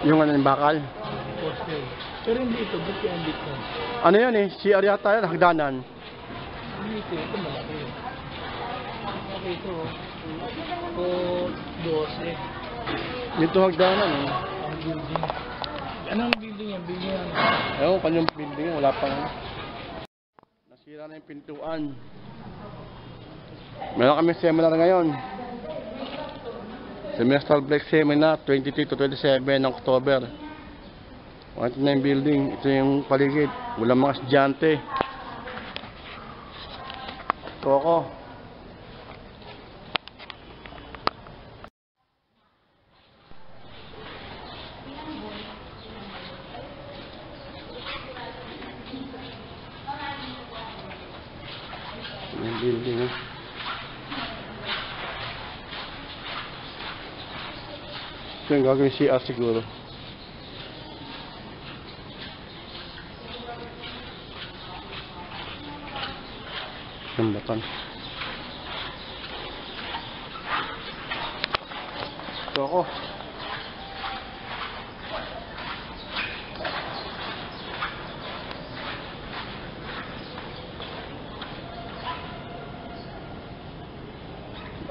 Yung ano yung bakal? Poster. Pero hindi ito, ba't yung dito? Ano yan eh? CR yata yan, hagdanan. Hindi ito malaki. Okay ito. O 12. Dito hagdanan eh. Ang building. Anong building yan? Building yan? Ewan, kanyang building yan, wala pang. Nasira na yung pintuan. Meron kami seminar ngayon. Semestral break seminar, 23 to 27 ng October. Ito na yung building, ito yung paligid. Walang mga estudyante. Koko. Yung building eh. Ito yung gagawin CR siguro. Jambatan. Ito ako.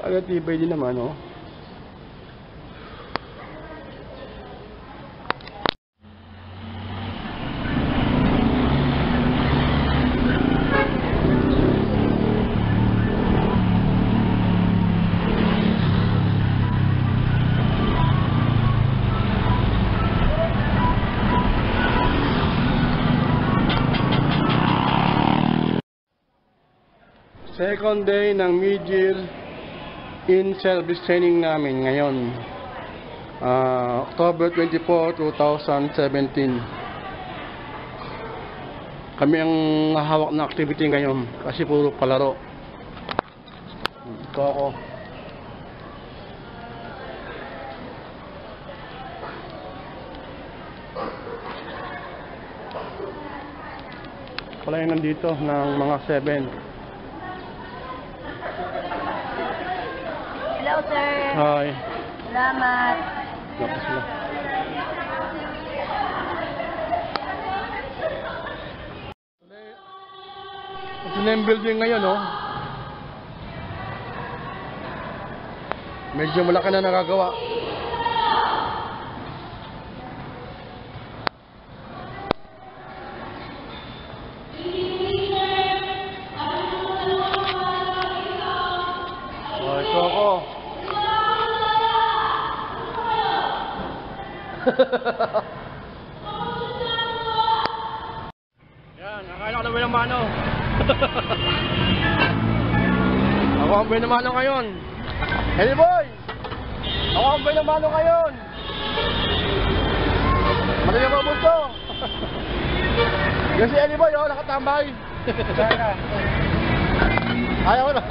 Agad tibay din naman, oh. Second day ng mid-year in-service training namin ngayon. October 24, 2017. Kami ang hawak na activity ngayon kasi puro palaro. Ito ako. Pala yung nandito ng mga 7. Hello, sir. Hi. Salamat. Lapos sila. Ito na yung building ngayon, oh. Medyo malaki na nagagawa. Oh, ito ako. Yan, akala ko na ba yung mano? Ako ang binamano ngayon. Hey boy! Ako ang binamano ngayon. Magaling mo busto. Yung si Eli boy, oh, nakatambay. Ayaw ko na.